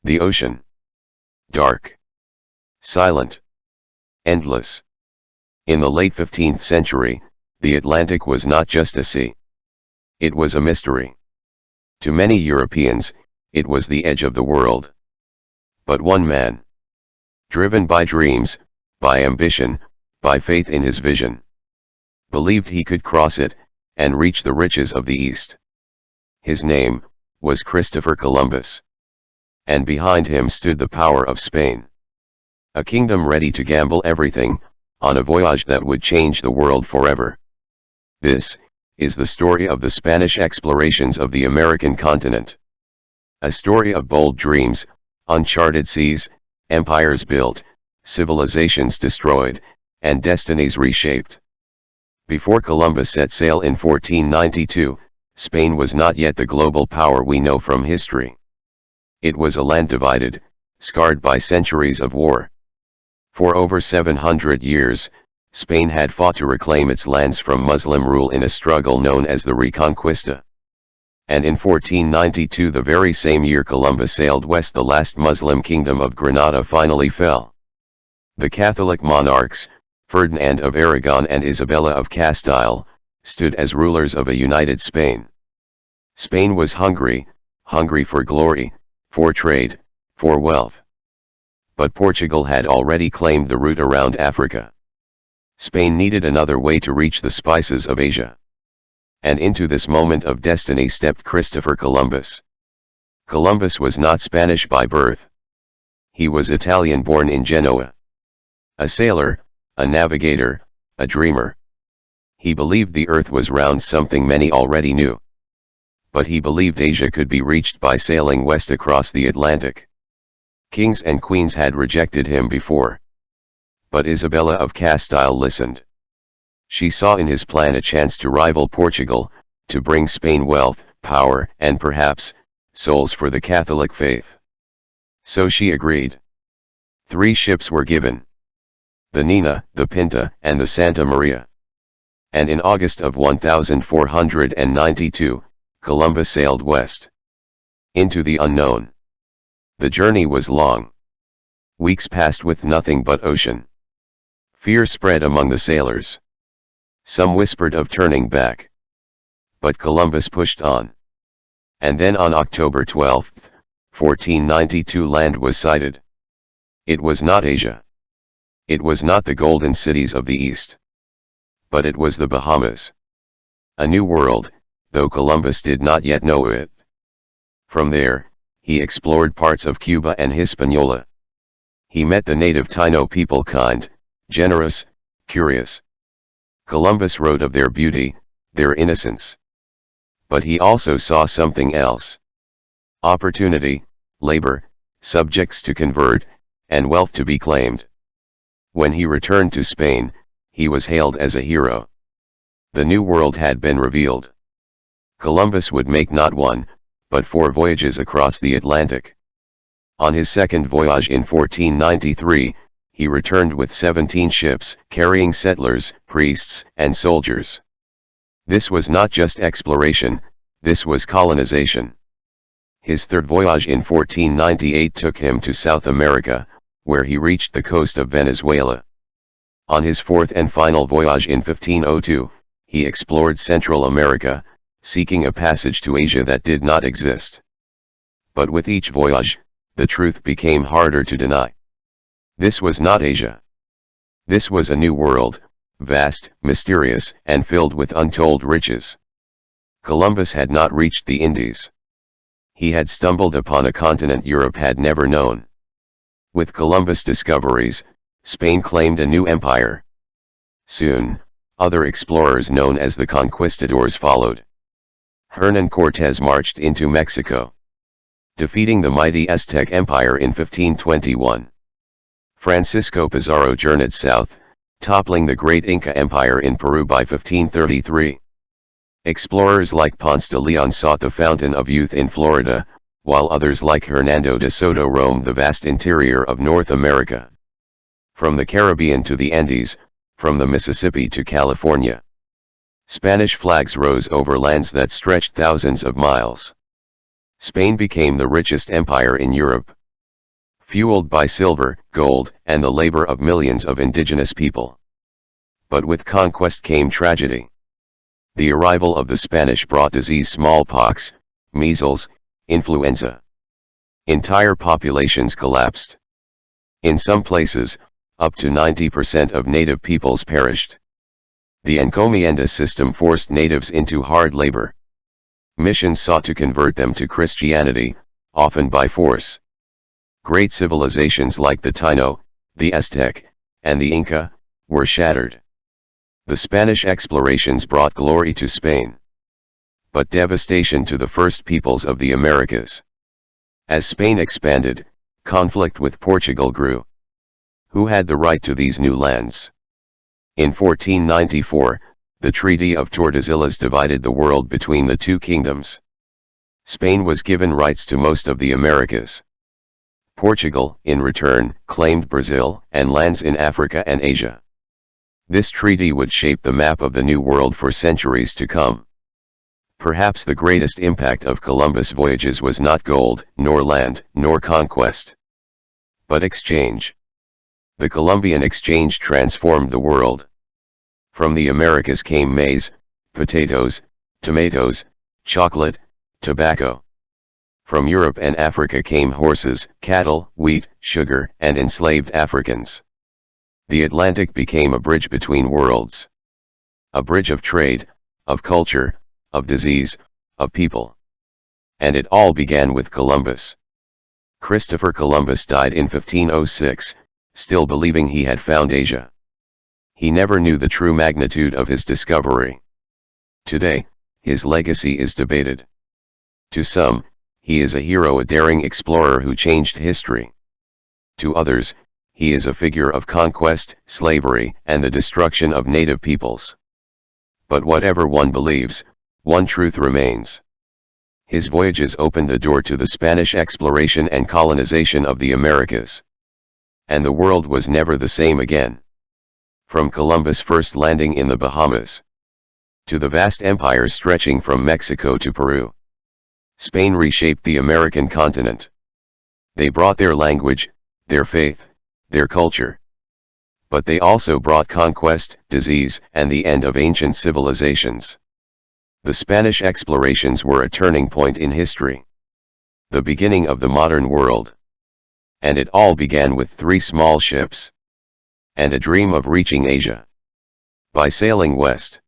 The ocean. Dark. Silent. Endless. In the late 15th century, the Atlantic was not just a sea. It was a mystery. To many Europeans, it was the edge of the world. But one man, driven by dreams, by ambition, by faith in his vision, believed he could cross it, and reach the riches of the East. His name was Christopher Columbus. And behind him stood the power of Spain. A kingdom ready to gamble everything, on a voyage that would change the world forever. This is the story of the Spanish explorations of the American continent. A story of bold dreams, uncharted seas, empires built, civilizations destroyed, and destinies reshaped. Before Columbus set sail in 1492, Spain was not yet the global power we know from history. It was a land divided, scarred by centuries of war. For over 700 years, Spain had fought to reclaim its lands from Muslim rule in a struggle known as the Reconquista. And in 1492, the very same year Columbus sailed west, the last Muslim kingdom of Granada finally fell. The Catholic monarchs, Ferdinand of Aragon and Isabella of Castile, stood as rulers of a united Spain. Spain was hungry for glory, for trade, for wealth. But Portugal had already claimed the route around Africa. Spain needed another way to reach the spices of Asia. And into this moment of destiny stepped Christopher Columbus. Columbus was not Spanish by birth. He was Italian, born in Genoa. A sailor, a navigator, a dreamer. He believed the earth was round, something many already knew. But he believed Asia could be reached by sailing west across the Atlantic. Kings and queens had rejected him before. But Isabella of Castile listened. She saw in his plan a chance to rival Portugal, to bring Spain wealth, power, and perhaps, souls for the Catholic faith. So she agreed. 3 ships were given: the Nina, the Pinta, and the Santa Maria. And in August of 1492, Columbus sailed west. Into the unknown. The journey was long. Weeks passed with nothing but ocean. Fear spread among the sailors. Some whispered of turning back. But Columbus pushed on. And then on October 12, 1492, land was sighted. It was not Asia. It was not the golden cities of the East. But it was the Bahamas. A new world, though Columbus did not yet know it. From there, he explored parts of Cuba and Hispaniola. He met the native Taíno people, kind, generous, curious. Columbus wrote of their beauty, their innocence. But he also saw something else. Opportunity, labor, subjects to convert, and wealth to be claimed. When he returned to Spain, he was hailed as a hero. The new world had been revealed. Columbus would make not 1, but 4 voyages across the Atlantic. On his second voyage in 1493, he returned with 17 ships, carrying settlers, priests, and soldiers. This was not just exploration, this was colonization. His third voyage in 1498 took him to South America, where he reached the coast of Venezuela. On his fourth and final voyage in 1502, he explored Central America, seeking a passage to Asia that did not exist. But with each voyage, the truth became harder to deny. This was not Asia. This was a new world, vast, mysterious, and filled with untold riches. Columbus had not reached the Indies. He had stumbled upon a continent Europe had never known. With Columbus' discoveries, Spain claimed a new empire. Soon, other explorers known as the conquistadors followed. Hernán Cortés marched into Mexico, defeating the mighty Aztec Empire in 1521. Francisco Pizarro journeyed south, toppling the great Inca Empire in Peru by 1533. Explorers like Ponce de Leon sought the fountain of youth in Florida, while others like Hernando de Soto roamed the vast interior of North America. From the Caribbean to the Andes, from the Mississippi to California, Spanish flags rose over lands that stretched thousands of miles. Spain became the richest empire in Europe, fueled by silver, gold, and the labor of millions of indigenous people. But with conquest came tragedy. The arrival of the Spanish brought disease, smallpox, measles, influenza. Entire populations collapsed. In some places, up to 90% of native peoples perished. The encomienda system forced natives into hard labor. Missions sought to convert them to Christianity, often by force. Great civilizations like the Taíno, the Aztec, and the Inca, were shattered. The Spanish explorations brought glory to Spain, but devastation to the first peoples of the Americas. As Spain expanded, conflict with Portugal grew. Who had the right to these new lands? In 1494, the Treaty of Tordesillas divided the world between the two kingdoms. Spain was given rights to most of the Americas. Portugal, in return, claimed Brazil and lands in Africa and Asia. This treaty would shape the map of the New World for centuries to come. Perhaps the greatest impact of Columbus' voyages was not gold, nor land, nor conquest, but exchange. The Columbian exchange transformed the world. From the Americas came maize, potatoes, tomatoes, chocolate, tobacco. From Europe and Africa came horses, cattle, wheat, sugar, and enslaved Africans. The Atlantic became a bridge between worlds. A bridge of trade, of culture, of disease, of people. And it all began with Columbus. Christopher Columbus died in 1506, still believing he had found Asia. He never knew the true magnitude of his discovery. Today, his legacy is debated. To some, he is a hero, a daring explorer who changed history. To others, he is a figure of conquest, slavery, and the destruction of native peoples. But whatever one believes, one truth remains. His voyages opened the door to the Spanish exploration and colonization of the Americas. And the world was never the same again. From Columbus' first landing in the Bahamas, to the vast empires stretching from Mexico to Peru, Spain reshaped the American continent. They brought their language, their faith, their culture. But they also brought conquest, disease, and the end of ancient civilizations. The Spanish explorations were a turning point in history. The beginning of the modern world. And it all began with 3 small ships. And a dream of reaching Asia. By sailing west.